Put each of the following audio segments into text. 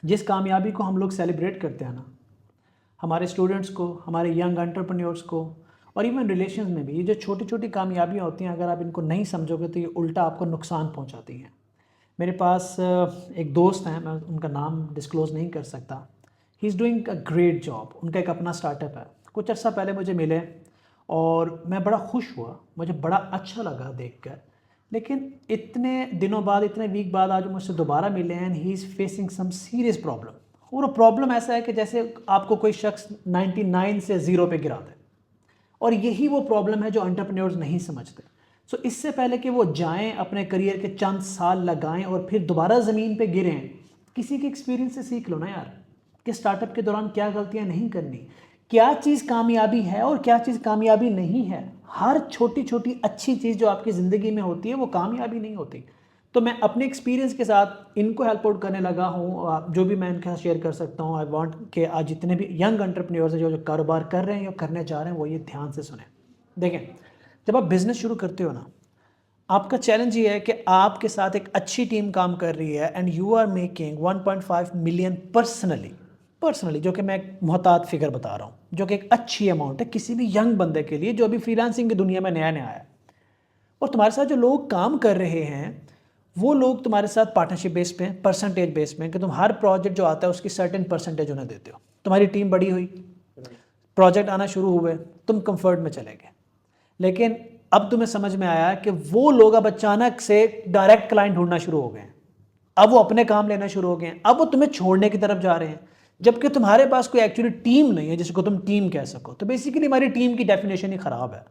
जिस कामयाबी को हम लोग सेलिब्रेट करते हैं ना, हमारे स्टूडेंट्स को, हमारे यंग एंटरप्रेन्योर्स को, और इवन रिलेशंस में भी, ये जो छोटी छोटी कामयाबियाँ होती हैं, अगर आप इनको नहीं समझोगे तो ये उल्टा आपको नुकसान पहुंचाती हैं। मेरे पास एक दोस्त हैं, मैं उनका नाम डिस्क्लोज़ नहीं कर सकता। He is doing a great job. उनका एक अपना स्टार्टअप है। कुछ अर्सा पहले मुझे मिले और मैं बड़ा खुश हुआ, मुझे बड़ा अच्छा लगा देखकर। लेकिन इतने दिनों बाद, इतने वीक बाद आज मुझसे दोबारा मिले हैं, and he is facing some serious problem. और वो प्रॉब्लम ऐसा है कि जैसे आपको कोई शख्स 99 से ज़ीरो पे गिरा दे। और यही वो प्रॉब्लम है जो एंटरप्रेन्योर्स नहीं समझते। सो इससे पहले कि वो जाएं, अपने करियर के चंद साल लगाएं और फिर दोबारा ज़मीन पे गिरें, किसी के एक्सपीरियंस से सीख लो ना यार, कि स्टार्टअप के दौरान क्या गलतियां नहीं करनी, क्या चीज़ कामयाबी है और क्या चीज़ कामयाबी नहीं है। हर छोटी छोटी अच्छी चीज़ जो आपकी ज़िंदगी में होती है वो कामयाबी नहीं होती। तो मैं अपने एक्सपीरियंस के साथ इनको हेल्प आउट करने लगा हूँ। जो भी मैं इनके साथ शेयर कर सकता हूँ, आई वांट कि आज जितने भी यंग एंटरप्रेन्योर्स हैं जो कारोबार कर रहे हैं या करने जा रहे हैं, वो ये ध्यान से सुने। देखें, जब आप बिज़नेस शुरू करते हो ना, आपका चैलेंज ये है कि आपके साथ एक अच्छी टीम काम कर रही है and you are making 1.5 million personally, जो कि मैं एक मुहतात फिगर बता रहा हूँ, जो कि एक अच्छी अमाउंट है किसी भी यंग बंदे के लिए जो अभी फ्रीलांसिंग की दुनिया में नया नया है। और तुम्हारे साथ जो लोग काम कर रहे हैं वो लोग तुम्हारे साथ पार्टनरशिप बेस पे, परसेंटेज बेस में, कि तुम हर प्रोजेक्ट जो आता है उसकी सर्टेन परसेंटेज उन्हें देते हो। तुम्हारी टीम बड़ी हुई, प्रोजेक्ट आना शुरू हुए, तुम कंफर्ट में चले गए। लेकिन अब तुम्हें समझ में आया कि वो लोग अब अचानक से डायरेक्ट क्लाइंट ढूंढना शुरू हो गए हैं। अब वो अपने काम लेना शुरू हो गए हैं, अब वो तुम्हें छोड़ने की तरफ जा रहे हैं, जबकि तुम्हारे पास कोई एक्चुअली टीम नहीं है जिसको तुम टीम कह सको। तो बेसिकली हमारी टीम की डेफिनेशन ही खराब है।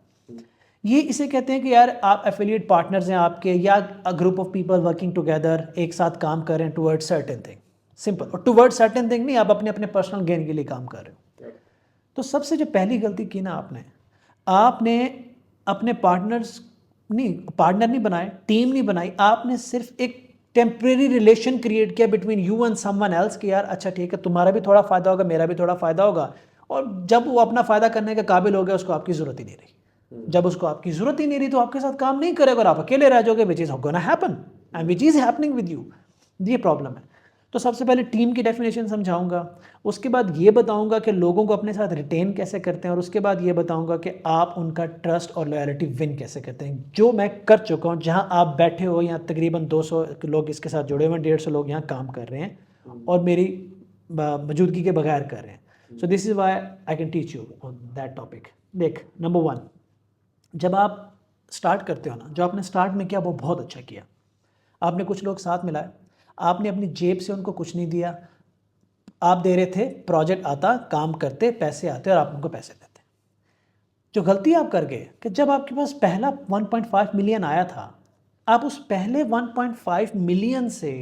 ये इसे कहते हैं कि यार आप एफिलिएट पार्टनर्स हैं आपके, या a group of people working together, एक साथ काम कर रहे हैं टुवर्ड सर्टेन थिंग। सिंपल। और टुवर्ड सर्टेन थिंग नहीं, आप अपने अपने पर्सनल गेन के लिए काम कर रहे हो। तो सबसे जो पहली गलती की ना आपने अपने पार्टनर्स नहीं, पार्टनर नहीं बनाए, टीम नहीं बनाई, आपने सिर्फ एक टेम्परेरी रिलेशन क्रिएट किया between you and someone else कि यार अच्छा ठीक है, तुम्हारा भी थोड़ा फायदा होगा, मेरा भी थोड़ा फायदा होगा। और जब वो अपना फायदा करने के काबिल हो गया, उसको आपकी जरूरत ही नहीं रही। जब उसको आपकी जरूरत ही नहीं रही तो आपके साथ काम नहीं करेगा और आप अकेले रह जाओगे, which is gonna happen and which is happening with you. ये प्रॉब्लम है। तो सबसे पहले टीम की डेफिनेशन समझाऊंगा, उसके बाद ये बताऊंगा कि लोगों को अपने साथ रिटेन कैसे करते हैं, और उसके बाद ये बताऊंगा कि आप उनका ट्रस्ट और लॉयल्टी विन कैसे करते हैं, जो मैं कर चुका हूँ। जहाँ आप बैठे हो, यहाँ तकरीबन 200 लोग इसके साथ जुड़े हुए हैं, 150 लोग यहाँ काम कर रहे हैं और मेरी मौजूदगी के बगैर कर रहे हैं। So this is why I can teach you on that topic. देख, नंबर 1, जब आप स्टार्ट करते हो ना, जो आपने स्टार्ट में किया वो बहुत अच्छा किया। आपने कुछ लोग साथ मिलाए, आपने अपनी जेब से उनको कुछ नहीं दिया, आप दे रहे थे, प्रोजेक्ट आता, काम करते, पैसे आते और आप उनको पैसे देते। जो गलती आप कर गए कि जब आपके पास पहला 1.5 मिलियन आया था, आप उस पहले 1.5 मिलियन से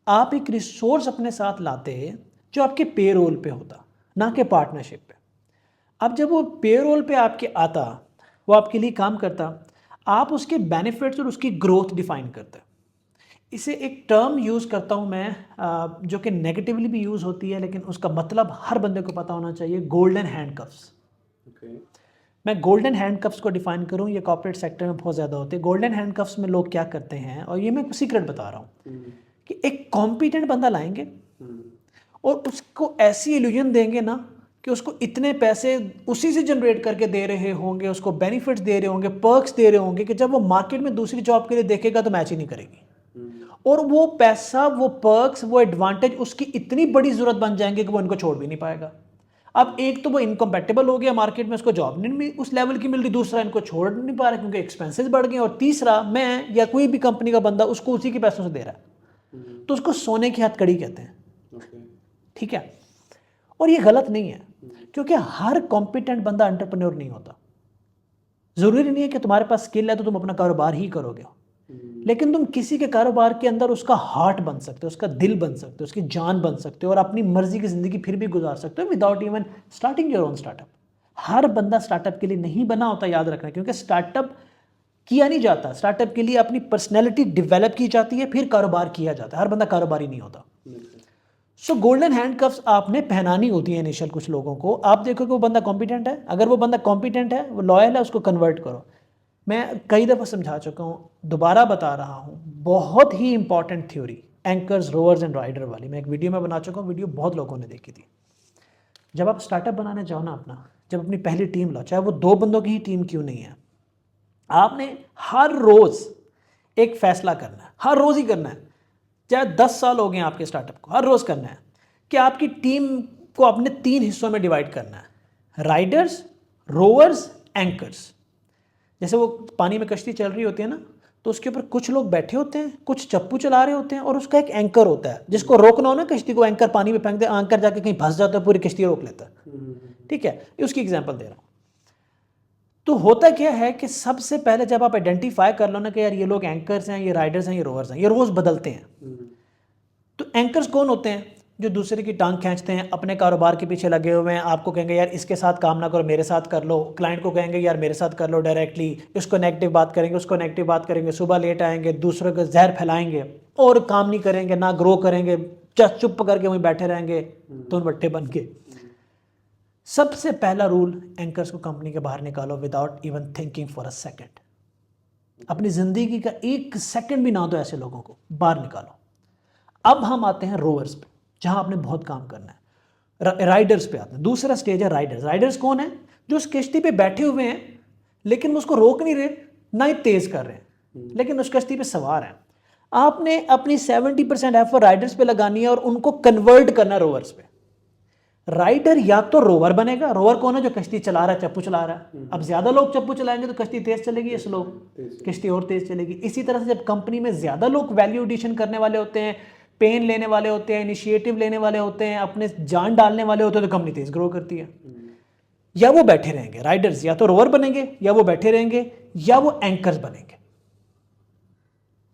आप एक रिसोर्स अपने साथ लाते जो आपके पेरोल पे होता, ना कि पार्टनरशिप पे। अब जब वो पेरोल पे आपके आता, वो आपके लिए काम करता, आप उसके बेनिफिट्स और उसकी ग्रोथ डिफाइन करते। इसे एक टर्म यूज़ करता हूँ मैं, जो कि नेगेटिवली भी यूज़ होती है, लेकिन उसका मतलब हर बंदे को पता होना चाहिए, गोल्डन हैंडकफ्स। मैं गोल्डन हैंडकफ्स को डिफाइन करूँ, ये कॉर्पोरेट सेक्टर में बहुत ज़्यादा होते हैं। गोल्डन हैंडकफ्स में लोग क्या करते हैं, और ये मैं सीक्रेट बता रहा हूँ, कि एक कॉम्पिटेंट बंदा लाएंगे और उसको ऐसी इल्यूजन देंगे ना कि उसको इतने पैसे उसी से जनरेट करके दे रहे होंगे, उसको बेनिफिट्स दे रहे होंगे, पर्क्स दे रहे होंगे, कि जब वो मार्केट में दूसरी जॉब के लिए देखेगा तो मैच ही नहीं करेगी। और वो पैसा, वो पर्क्स, वो एडवांटेज उसकी इतनी बड़ी जरूरत बन जाएंगे कि वो इनको छोड़ भी नहीं पाएगा। अब एक तो वो इनकम्पैटिबल हो गया, मार्केट में उसको जॉब नहीं उस लेवल की मिल रही, दूसरा इनको छोड़ नहीं पा रहा क्योंकि एक्सपेंसेस बढ़ गए, और तीसरा मैं या कोई भी कंपनी का बंदा उसको उसी के पैसों से दे रहा है। तो उसको सोने की हथकड़ी कहते हैं। ठीक है। और ये गलत नहीं है, क्योंकि हर कॉम्पिटेंट बंदा एंटरप्रेन्योर नहीं होता। जरूरी नहीं है कि तुम्हारे पास स्किल है तो तुम अपना कारोबार ही करोगे, लेकिन तुम किसी के कारोबार के अंदर उसका हार्ट बन सकते हो, उसका दिल बन सकते हो, उसकी जान बन सकते हो, और अपनी मर्जी की जिंदगी फिर भी गुजार सकते हो without even starting your own startup. हर बंदा स्टार्टअप के लिए नहीं बना होता, याद रखना, क्योंकि स्टार्टअप किया नहीं जाता, स्टार्टअप के लिए अपनी पर्सनैलिटी डेवलप की जाती है, फिर कारोबार किया जाता है। हर बंदा कारोबारी नहीं होता। सो गोल्डन हैंडकफ्स आपने पहनानी होती है इनिशियल कुछ लोगों को। आप देखो कि वो बंदा कॉम्पिटेंट है, अगर वो बंदा कॉम्पिटेंट है, वो लॉयल है, उसको कन्वर्ट करो। मैं कई दफ़ा समझा चुका हूँ, दोबारा बता रहा हूँ, बहुत ही important theory, anchors, rovers and rider वाली। मैं एक वीडियो में बना चुका हूँ, वीडियो बहुत लोगों ने देखी थी। जब आप स्टार्टअप बनाने जाओ ना अपना, जब अपनी पहली टीम लाओ, चाहे वो 2 बंदों की ही टीम क्यों नहीं है, आपने हर रोज़ एक फैसला करना है, हर रोज़ ही करना है। चाहे 10 साल हो गए आपके स्टार्टअप को, हर रोज़ करना है कि आपकी टीम को अपने 3 हिस्सों में डिवाइड करना है, राइडर्स, रोवर्स, एंकर्स। जैसे वो पानी में कश्ती चल रही होती है ना, तो उसके ऊपर कुछ लोग बैठे होते हैं, कुछ चप्पू चला रहे होते हैं, और उसका एक एंकर होता है जिसको रोकना हो ना कश्ती को, एंकर पानी में फेंक दे, एंकर जाके कहीं फंस जाता है, पूरी कश्ती रोक लेता है। ठीक है, ये उसकी एग्जांपल दे रहा हूँ। तो होता क्या है कि सबसे पहले जब आप आइडेंटिफाई कर लो ना कि यार ये लोग एंकर्स हैं, ये राइडर्स हैं, ये रोवर्स हैं, ये रोज़ बदलते हैं। तो एंकर्स कौन होते हैं? जो दूसरे की टांग खींचते हैं, अपने कारोबार के पीछे लगे हुए हैं, आपको कहेंगे यार इसके साथ काम ना करो, मेरे साथ कर लो। क्लाइंट को कहेंगे यार मेरे साथ कर लो डायरेक्टली, इसको नेगेटिव बात करेंगे, उसको नेगेटिव बात करेंगे, सुबह लेट आएंगे, दूसरों को जहर फैलाएंगे और काम नहीं करेंगे, ना ग्रो करेंगे, चुप करके वहीं बैठे रहेंगे तो बट्टे बन के। सबसे पहला रूल, एंकर्स को कंपनी के बाहर निकालो without even thinking for a second. अपनी जिंदगी का 1 सेकंड भी ना दो ऐसे लोगों को, बाहर निकालो। अब हम आते हैं रोवर्स पे, जहां आपने बहुत काम करना है। राइडर्स पे आते हैं, दूसरा स्टेज है राइडर्स। राइडर्स कौन है? जो उस कश्ती पे बैठे हुए हैं लेकिन वो उसको रोक नहीं रहे, ना ही तेज कर रहे हैं, लेकिन उस कश्ती पे सवार हैं। आपने अपनी 70% एफर्ट राइडर्स पे लगानी है और उनको कन्वर्ट करना रोवर्स पे। राइडर या तो रोवर बनेगा, रोवर कौन है? जो कश्ती चला रहा है, चप्पू चला रहा है। अब ज्यादा लोग चप्पू चलाएंगे तो कश्ती तेज चलेगी या स्लो? कश्ती और तेज चलेगी। इसी तरह से जब कंपनी में ज्यादा लोग वैल्यू एडिशन करने वाले होते हैं, पेन लेने वाले होते हैं, इनिशिएटिव लेने वाले होते हैं, अपने जान डालने वाले होते हैं, तो कंपनी तेज ग्रो करती है। या वो बैठे रहेंगे राइडर्स, या तो रोवर बनेंगे, या वो बैठे रहेंगे, या वो एंकर्स बनेंगे।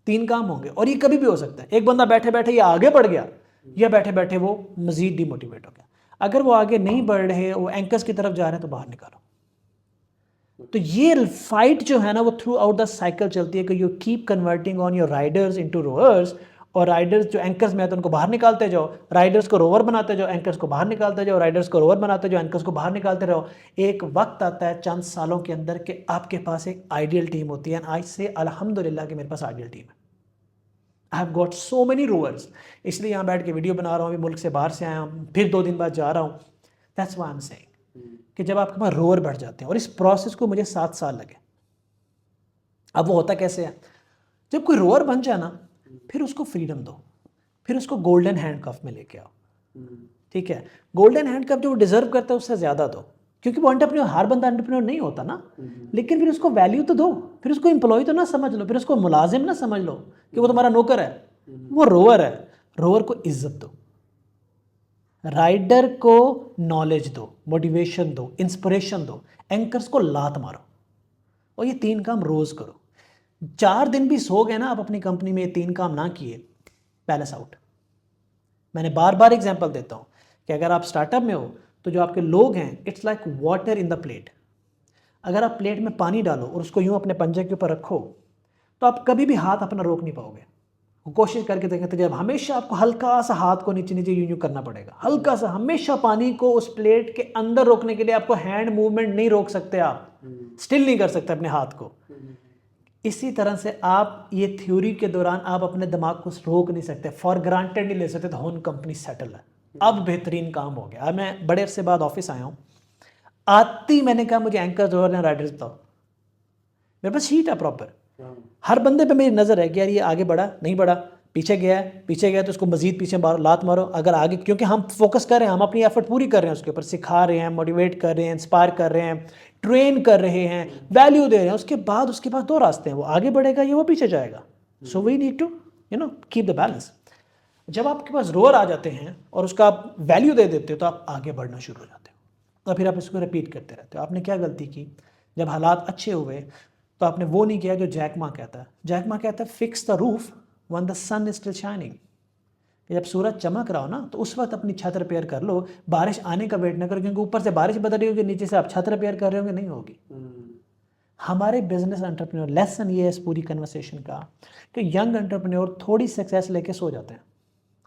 3 काम होंगे, और ये कभी भी हो सकता है। एक बंदा बैठे बैठे या आगे बढ़ गया, या बैठे बैठे वो मजीद डिमोटिवेट हो गया। अगर वो आगे नहीं बढ़ रहे, वो एंकर्स की तरफ जा रहे हैं, तो बाहर निकालो। तो ये फाइट जो है ना, वो थ्रू आउट द साइकिल चलती है कि you keep converting on your riders into rovers, और राइडर्स जो एंकर्स में आते हैं उनको बाहर निकालते जाओ, राइडर्स को रोवर बनाते जाओ, एंकर्स को बाहर निकालते जाओ, राइडर्स को रोवर बनाते जाओ, एंकर्स को बाहर निकालते रहो। एक वक्त आता है चंद सालों के अंदर कि आपके पास एक आइडियल टीम होती है। आज से अल्हम्दुलिल्लाह कि मेरे पास आइडियल टीम है। I have got so many rovers, इसलिए यहाँ बैठ के वीडियो बना रहा हूँ। अभी मुल्क से बाहर से आया हूँ, फिर 2 दिन बाद जा रहा हूँ। That's why I am saying कि जब आपके पास रोवर बढ़ जाते हैं, और इस प्रोसेस को मुझे 7 साल लगे। अब वो होता कैसे है? जब कोई रोवर बन जाए ना, फिर उसको फ्रीडम दो, फिर उसको गोल्डन हैंडकफ में लेके आओ। ठीक है, गोल्डन हैंडकफ जो वो डिजर्व करता है उससे ज़्यादा दो, क्योंकि वो एंटरप्रेन्योर, हर बंदा एंटरप्रेन्योर नहीं होता ना। लेकिन फिर उसको वैल्यू तो दो, फिर उसको एम्प्लॉय तो ना समझ लो, फिर उसको मुलाजिम ना समझ लो कि वो तुम्हारा नौकर है, वो रोवर है। रोवर को इज्जत दो, राइडर को नॉलेज दो, मोटिवेशन दो, इंस्पिरेशन दो, एंकर्स को लात मारो, और ये 3 काम रोज करो। 4 दिन भी सो गए ना आप अपनी कंपनी में, ये 3 काम ना किए, पैलेस आउट। मैंने बार बार एग्जांपल देता हूं कि अगर आप स्टार्टअप में हो तो जो आपके लोग हैं, it's like water in the plate. अगर आप प्लेट में पानी डालो और उसको यूं अपने पंजे के ऊपर रखो, तो आप कभी भी हाथ अपना रोक नहीं पाओगे। कोशिश करके देखें तो जब हमेशा आपको हल्का सा हाथ को नीचे नीचे यूं करना पड़ेगा, हल्का सा। हमेशा पानी को उस प्लेट के अंदर रोकने के लिए आपको हैंड मूवमेंट नहीं रोक सकते, आप स्टिल नहीं कर सकते अपने हाथ को। इसी तरह से आप ये थ्योरी के दौरान आप अपने दिमाग को रोक नहीं सकते, फॉर ग्रांटेड नहीं ले सकते। तो होन कंपनी सेटल है, अब बेहतरीन काम हो गया। अब मैं बड़े अरसे बाद ऑफिस आया हूँ, आती मैंने कहा मुझे एंकर्स और राइडर्स बताओ। मेरे पास शीट है प्रॉपर, हर बंदे पे मेरी नज़र है कि यार ये आगे बढ़ा नहीं बढ़ा, पीछे गया तो उसको मजीद पीछे मारो, लात मारो। अगर आगे, क्योंकि हम फोकस कर रहे हैं, हम अपनी एफर्ट पूरी कर रहे हैं, उसके ऊपर सिखा रहे हैं, मोटिवेट कर रहे हैं, इंस्पायर कर रहे हैं, ट्रेन कर रहे हैं, वैल्यू दे रहे हैं। उसके बाद 2 रास्ते हैं, वो आगे बढ़ेगा या वो पीछे जाएगा। So we need to keep the balance. जब आपके पास रोअर आ जाते हैं और उसका आप वैल्यू दे देते हो, तो आप आगे बढ़ना शुरू हो जाते हो, और फिर आप इसको रिपीट करते रहते हो। आपने क्या गलती की? जब हालात अच्छे हुए तो आपने वो नहीं किया जो जैक मा कहता है। जैक मा कहता है fix the roof when the sun is still shining. जब सूरज चमक रहा हो ना, तो उस वक्त अपनी छत रिपेयर कर लो, बारिश आने का वेट ना करो, क्योंकि ऊपर से बारिश बदल रही होगी, नीचे से आप छत रिपेयर कर रहे होंगे, नहीं होगी। हमारे बिजनेस एंटरप्रेन्योर, लेसन ये है इस पूरी कन्वर्सेशन का कि यंग एंटरप्रेन्योर थोड़ी सक्सेस लेके सो जाते हैं,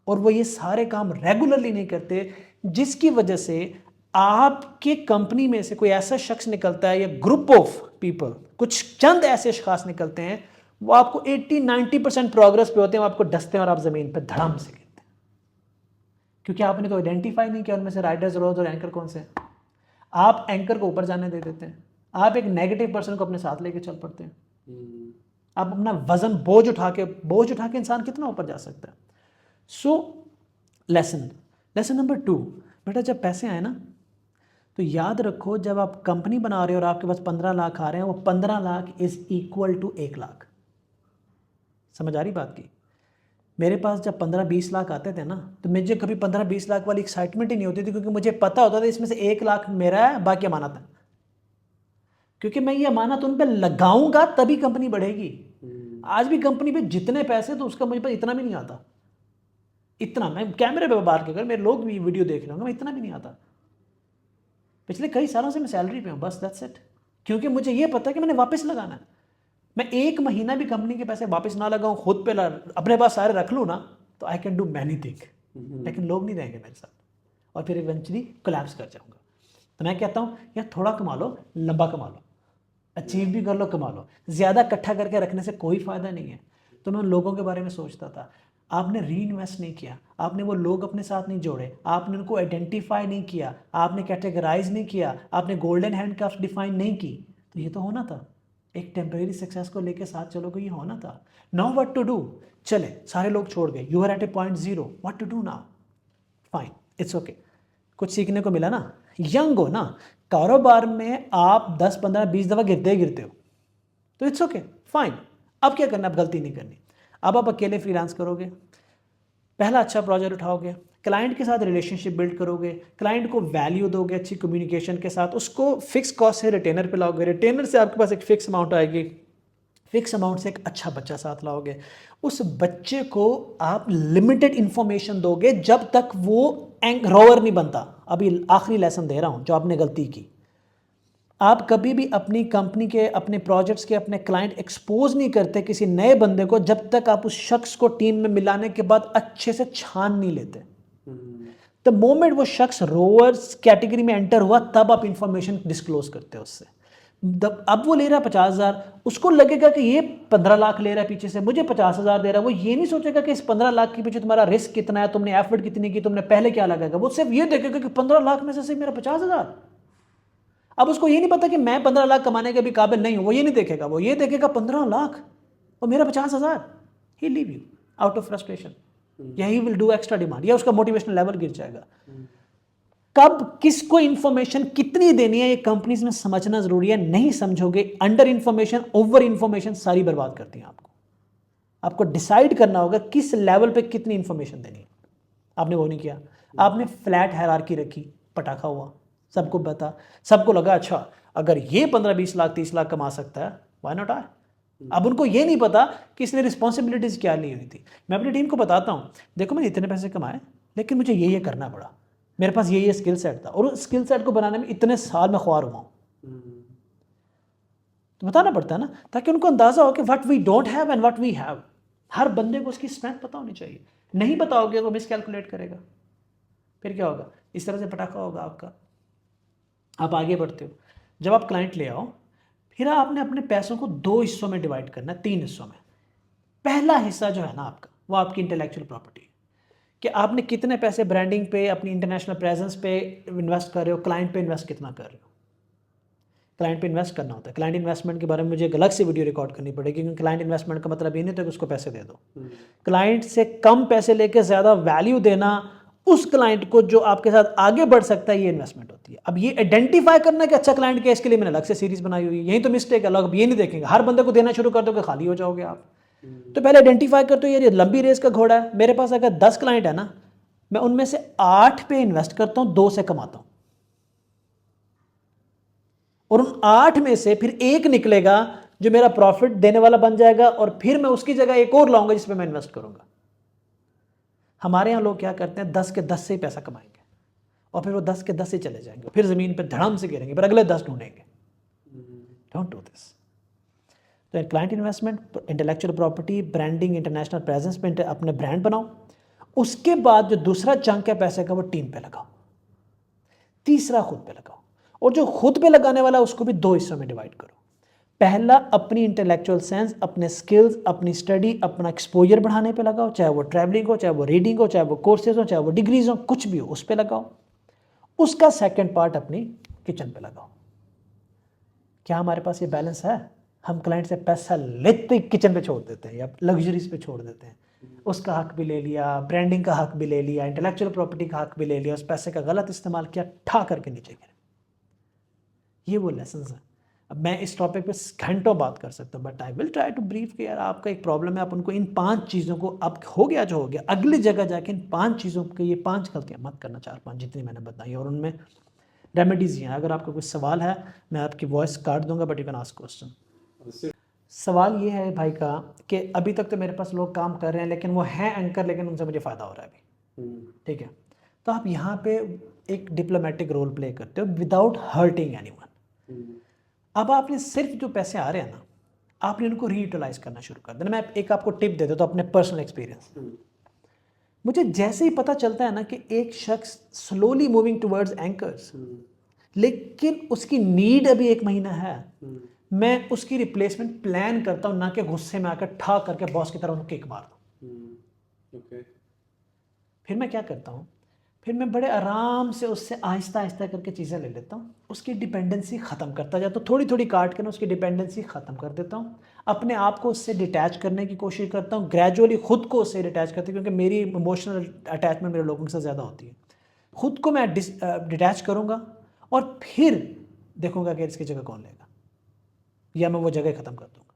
और वो ये सारे काम रेगुलरली नहीं करते, जिसकी वजह से आपके कंपनी में से कोई ऐसा शख्स निकलता है, या ग्रुप ऑफ पीपल, कुछ चंद ऐसे खास निकलते हैं, वो आपको 80-90% प्रोग्रेस पे होते हैं, वो आपको डसते हैं और आप ज़मीन पे धड़ाम से गिरते हैं, क्योंकि आपने तो आइडेंटिफाई नहीं किया उनमें से राइडर्स रोज और एंकर कौन से हैं। आप एंकर को ऊपर जाने दे देते हैं, आप एक नेगेटिव पर्सन को अपने साथ लेके चल पड़ते हैं। आप अपना वजन बोझ उठा के इंसान कितना ऊपर जा सकता है। सो लेसन नंबर 2, बेटा जब पैसे आए ना तो याद रखो, जब आप कंपनी बना रहे हो और आपके पास 15 लाख आ रहे हैं, वो 15 lakh is equal to 1 lakh. समझ आ रही बात की? मेरे पास जब 15-20 लाख आते थे ना, तो मुझे कभी 15-20 लाख वाली एक्साइटमेंट ही नहीं होती थी, क्योंकि मुझे पता होता था इसमें से 1 लाख मेरा है, बाकी अमानत है, क्योंकि मैं ये अमानत उन पर लगाऊंगा तभी कंपनी बढ़ेगी। आज भी कंपनी पे जितने पैसे, तो उसका मुझे पास इतना भी नहीं आता, इतना मैं कैमरे पे बात कर, मेरे लोग भी वीडियो देख रहे होंगे, मैं इतना भी नहीं आता। पिछले कई सालों से मैं सैलरी पे हूँ, बस दैट्स इट, क्योंकि मुझे ये पता है कि मैंने वापस लगाना है। मैं 1 महीना भी कंपनी के पैसे वापस ना लगाऊं, खुद पे अपने पास सारे रख लूँ ना, तो I can do many thing, लेकिन लोग नहीं देंगे मेरे साथ, और फिर इवेंचुअली कोलैप्स कर जाऊंगा। तो मैं कहता हूँ यार, थोड़ा कमा लो, लंबा कमा लो, अचीव भी कर लो, कमा लो, ज़्यादा इकट्ठा करके रखने से कोई फ़ायदा नहीं है। तो मैं उन लोगों के बारे में सोचता था, आपने री इन्वेस्ट नहीं किया, आपने वो लोग अपने साथ नहीं जोड़े, आपने उनको आइडेंटिफाई नहीं किया, आपने कैटेगराइज नहीं किया, आपने गोल्डन हैंडक्राफ्ट डिफाइन नहीं की, तो ये तो होना था। एक टेम्परेरी सक्सेस को लेके साथ चलोगे, ये होना था। Now what to do? चले सारे लोग छोड़ गए, you are at a point 0, what to do now? Fine, it's okay, कुछ सीखने को मिला ना। यंग हो ना, कारोबार में आप 10, 15, 20 दफ़ा गिरते हो, तो इट्स ओके, फाइन। अब क्या करना, अब गलती नहीं करनी। अब आप अकेले फ्रीलांस करोगे, पहला अच्छा प्रोजेक्ट उठाओगे, क्लाइंट के साथ रिलेशनशिप बिल्ड करोगे, क्लाइंट को वैल्यू दोगे अच्छी कम्युनिकेशन के साथ, उसको फिक्स कॉस्ट से रिटेनर पे लाओगे, रिटेनर से आपके पास एक फिक्स अमाउंट आएगी, फिक्स अमाउंट से एक अच्छा बच्चा साथ लाओगे, उस बच्चे को आप लिमिटेड इंफॉर्मेशन दोगे जब तक वो रोवर नहीं बनता। अभी आखिरी लेसन दे रहा हूँ, जो आपने गलती की, आप कभी भी अपनी कंपनी के, अपने प्रोजेक्ट्स के, अपने क्लाइंट एक्सपोज नहीं करते किसी नए बंदे को, जब तक आप उस शख्स को टीम में मिलाने के बाद अच्छे से छान नहीं लेते। द मोमेंट वो शख्स रोवर्स कैटेगरी में एंटर हुआ, तब आप इंफॉर्मेशन डिस्क्लोज करते हो उससे। अब वो ले रहा है 50,000, उसको लगेगा कि ये 15 लाख ले रहा है पीछे से, मुझे 50,000 दे रहा है। वो ये नहीं सोचेगा कि इस 15 लाख के पीछे तुम्हारा रिस्क कितना है, तुमने एफर्ट कितनी की, तुमने पहले क्या लगाएगा। वो सिर्फ ये देखेगा कि 15 लाख में से सिर्फ मेरा 50,000। अब उसको ये नहीं पता कि मैं 15 लाख कमाने के भी काबिल नहीं हूं, वो ये नहीं देखेगा, वो ये देखेगा 15 लाख और मेरा 50,000। He leave you out of frustration, या he will do extra demand, या उसका मोटिवेशनल लेवल गिर जाएगा। कब किसको इंफॉर्मेशन कितनी देनी है, ये कंपनीज में समझना जरूरी है। नहीं समझोगे, अंडर इंफॉर्मेशन, ओवर इंफॉर्मेशन सारी बर्बाद करती हैं आपको। आपको डिसाइड करना होगा किस लेवल पे कितनी इंफॉर्मेशन देनी है। आपने वो नहीं किया, आपने फ्लैट हायरार्की रखी, पटाखा हुआ, सबको पता, सबको लगा अच्छा अगर ये 15-20 लाख 30 लाख कमा सकता है, व्हाई नॉट आई। अब उनको ये नहीं पता कि इसने रिस्पॉन्सिबिलिटीज क्या ली हुई थी। मैं अपनी टीम को बताता हूँ, देखो मैंने इतने पैसे कमाए, लेकिन मुझे ये करना पड़ा, मेरे पास ये स्किल सेट था, और उस स्किल सेट को बनाने में इतने साल में ख्वार हुआ हूँ। तो बताना पड़ता है ना, ताकि उनको अंदाजा हो कि what we don't have and what we have. हर बंदे को उसकी स्ट्रेंथ पता होनी चाहिए। नहीं बताओगे तो मिस कैलकुलेट करेगा, फिर क्या होगा, इस तरह से पटाखा होगा आपका। आप आगे बढ़ते हो, जब आप क्लाइंट ले आओ, फिर आपने अपने पैसों को 2 हिस्सों में डिवाइड करना है, 3 हिस्सों में। पहला हिस्सा जो है ना आपका, वो आपकी इंटेलेक्चुअल प्रॉपर्टी है, कि आपने कितने पैसे ब्रांडिंग पे, अपनी इंटरनेशनल प्रेजेंस पे इन्वेस्ट कर रहे हो, क्लाइंट पे इन्वेस्ट कितना कर रहे हो। क्लाइंट पे इन्वेस्ट करना होता है। क्लाइंट इन्वेस्टमेंट के बारे में मुझे एक अलग से वीडियो रिकॉर्ड करनी पड़ेगी, क्योंकि क्लाइंट इन्वेस्टमेंट का मतलब ये नहीं होता कि उसको पैसे दे दो। क्लाइंट से कम पैसे लेके ज़्यादा वैल्यू देना उस क्लाइंट को जो आपके साथ आगे बढ़ सकता है, ये इन्वेस्टमेंट होती है। अब ये आइडेंटिफाई करना कि अच्छा क्लाइंट के, इसके लिए मैंने अलग से सीरीज बनाई हुई है, यही तो मिस्टेक है। लोग ये नहीं देखेंगे, हर बंदे को देना शुरू कर दोगे, खाली हो जाओगे आप। तो पहले आइडेंटिफाई करते हो, यार ये लंबी रेस का घोड़ा है। मेरे पास अगर 10 क्लाइंट है ना, मैं उनमें से 8 पे इन्वेस्ट करता हूं, 2 से कमाता हूं, और उन 8 में से फिर एक निकलेगा जो मेरा प्रॉफिट देने वाला बन जाएगा, और फिर मैं उसकी जगह एक और लाऊंगा जिसमें मैं इन्वेस्ट करूंगा। हमारे यहां लोग क्या करते हैं, 10 के 10 से ही पैसा कमाएंगे, और फिर वो 10 के 10 से चले जाएंगे, फिर जमीन पे धड़ाम से गिरेंगे, फिर अगले 10 ढूंढेंगे। Don't do this. तो client investment, intellectual property, branding, international presence पे अपने ब्रांड बनाओ। उसके बाद जो दूसरा चंक है पैसे का, वो टीम पे लगाओ। तीसरा खुद पे लगाओ, और जो खुद पे लगाने वाला है उसको भी 2 हिस्सों में डिवाइड करो। पहला अपनी इंटेलेक्चुअल सेंस, अपने स्किल्स, अपनी स्टडी, अपना एक्सपोजर बढ़ाने पे लगाओ, चाहे वो ट्रैवलिंग हो, चाहे वो रीडिंग हो, चाहे वो कोर्सेज हो, चाहे वो डिग्रीज हो, कुछ भी हो उस पर लगाओ। उसका सेकंड पार्ट अपनी किचन पे लगाओ। क्या हमारे पास ये बैलेंस है? हम क्लाइंट से पैसा लेते ही किचन पे छोड़ देते हैं या लग्जरीज पे छोड़ देते हैं। उसका हक भी ले लिया, ब्रांडिंग का हक भी ले लिया, इंटेलेक्चुअल प्रॉपर्टी का हक भी ले लिया, उस पैसे का गलत इस्तेमाल किया, ठा करके नीचे गिरे। ये वो लेसन्स हैं। अब मैं इस टॉपिक पे घंटों बात कर सकता हूँ, but I will try to brief कि यार आपका एक प्रॉब्लम है, आप उनको इन 5 चीज़ों को, अब हो गया जो हो गया, अगली जगह जाके इन 5 चीज़ों के, ये 5 गलतियाँ मत करना, 4-5 जितनी मैंने बताई, और उनमें रेमेडीज़ हैं। अगर आपका कोई सवाल है मैं आपकी वॉइस काट दूंगा, but you can ask question. सवाल ये है भाई का कि अभी तक तो मेरे पास लोग काम कर रहे हैं, लेकिन वो हैं एंकर, लेकिन उनसे मुझे फ़ायदा हो रहा है अभी, ठीक है। तो आप यहाँ पे एक डिप्लोमेटिक रोल प्ले करते हो विदाउट हर्टिंग एनीवन। अब आपने सिर्फ जो पैसे आ रहे हैं ना, आपने उनको रीयूटिलाइज करना शुरू कर देना। मैं एक आपको टिप दे देता हूँ अपने पर्सनल एक्सपीरियंस। मुझे जैसे ही पता चलता है ना कि एक शख्स स्लोली मूविंग टुवर्ड्स एंकर्स, लेकिन उसकी नीड अभी 1 महीना है, मैं उसकी रिप्लेसमेंट प्लान करता हूँ, ना कि गुस्से में आकर ठा करके बॉस की तरह उनको किक मार दूँ। फिर मैं क्या करता हूँ, फिर मैं बड़े आराम से उससे आहिस्ता आहिस्ता करके चीज़ें ले लेता हूँ, उसकी डिपेंडेंसी ख़त्म करता जाता हूँ, थोड़ी थोड़ी काट के ना उसकी डिपेंडेंसी ख़त्म कर देता हूँ, अपने आप को उससे डिटैच करने की कोशिश करता हूँ, ग्रेजुअली खुद को उससे डिटैच करता हूँ, क्योंकि मेरी इमोशनल अटैचमेंट मेरे लोगों से ज़्यादा होती है। खुद को मैं डिटैच करूँगा और फिर देखूँगा कि इसकी जगह कौन लेगा, या मैं वो जगह ख़त्म कर दूँगा।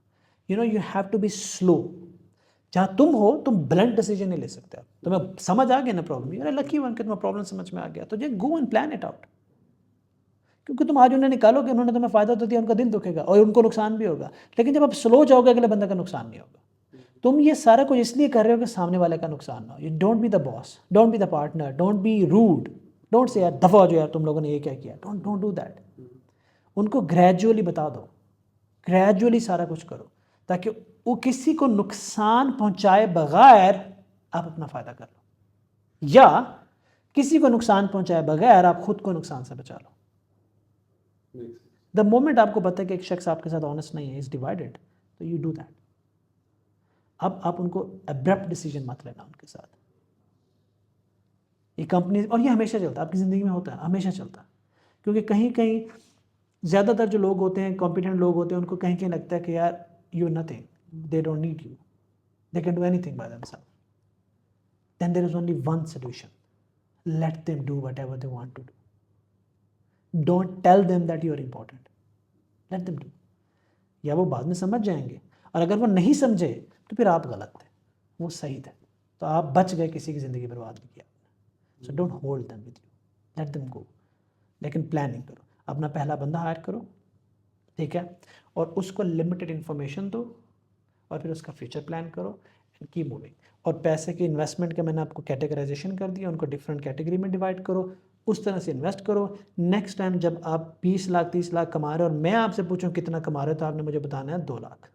You know, you have to be slow. जहाँ तुम हो, तुम ब्लंट डिसीजन नहीं ले सकते। तुम्हें समझ आ गया ना प्रॉब्लम, यार लकी वन कि तुम्हें प्रॉब्लम समझ में आ गया, तो जो go and plan it out. क्योंकि तुम आज उन्हें निकालोगे, उन्होंने तुम्हें फ़ायदा तो दिया, उनका दिल दुखेगा और उनको नुकसान भी होगा, लेकिन जब आप स्लो जाओगे अगले बंदे का नुकसान नहीं होगा। तुम ये सारा कुछ इसलिए कर रहे हो कि सामने वाले का नुकसान ना हो। You don't be the boss, don't be the partner, don't be rude, don't say यार दफ़ा हो जो यार तुम लोगों ने ये क्या किया। Don't do that. उनको ग्रेजुअली बता दो, ग्रेजुअली सारा कुछ करो, ताकि वो किसी को नुकसान पहुंचाए बगैर आप अपना फ़ायदा कर लो, या किसी को नुकसान पहुंचाए बगैर आप खुद को नुकसान से बचा लो। द मोमेंट आपको पता है कि एक शख्स आपके साथ ऑनेस्ट नहीं है, इज डिवाइडेड, तो यू डू दैट। अब आप उनको अब्रप्ट डिसीजन मत लेना उनके साथ। ये कंपनी, और ये हमेशा चलता है, आपकी ज़िंदगी में होता है, हमेशा चलता है। क्योंकि कहीं कहीं ज़्यादातर जो लोग होते हैं, कॉम्पिटेंट लोग होते हैं, उनको कहीं कहीं लगता है कि यार you nothing, they don't need you, they can do anything by themselves. Then there is only one solution: let them do whatever they want to do. Don't tell them that you are important, let them do. या वो बाद में समझ जाएंगे, और अगर वो नहीं समझे तो फिर आप गलत थे, वो सही थे, तो आप बच गए, किसी की ज़िंदगी बर्बाद नहीं किया। So don't hold them with you, let them go. लेकिन प्लानिंग करो, अपना पहला बंदा हायर करो, ठीक है, और उसको लिमिटेड इन्फॉर्मेशन दो, और फिर उसका फ्यूचर प्लान करो एंड कीप मूविंग। और पैसे की इन्वेस्टमेंट का मैंने आपको कैटेगराइजेशन कर दिया, उनको डिफरेंट कैटेगरी में डिवाइड करो, उस तरह से इन्वेस्ट करो। नेक्स्ट टाइम जब आप 20 लाख 30 लाख कमा रहे हो और मैं आपसे पूछूं कितना कमा रहे हो, तो आपने मुझे बताना है 2 लाख,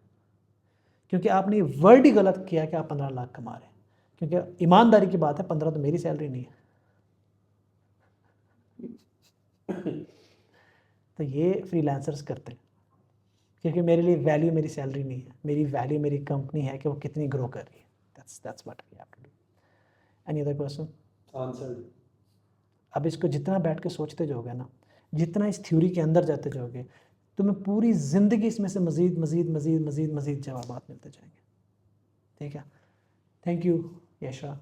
क्योंकि आपने ये वर्ड ही गलत किया कि आप 15 लाख कमा रहे हैं। क्योंकि ईमानदारी की बात है, 15 तो मेरी सैलरी नहीं है। तो ये फ्रीलांसर्स करते हैं, क्योंकि मेरे लिए वैल्यू मेरी सैलरी नहीं है, मेरी वैल्यू मेरी कंपनी है कि वो कितनी ग्रो कर रही है। That's what we have to do. Any other question? Answer. अब इसको जितना बैठ के सोचते जाओगे ना, जितना इस थ्योरी के अंदर जाते जाओगे, तुम्हें पूरी ज़िंदगी इसमें से मज़ीद मज़ीद मज़ीद मज़ीद मज़ीद जवाबात मिलते जाएंगे। ठीक है, थैंक यू यशरा।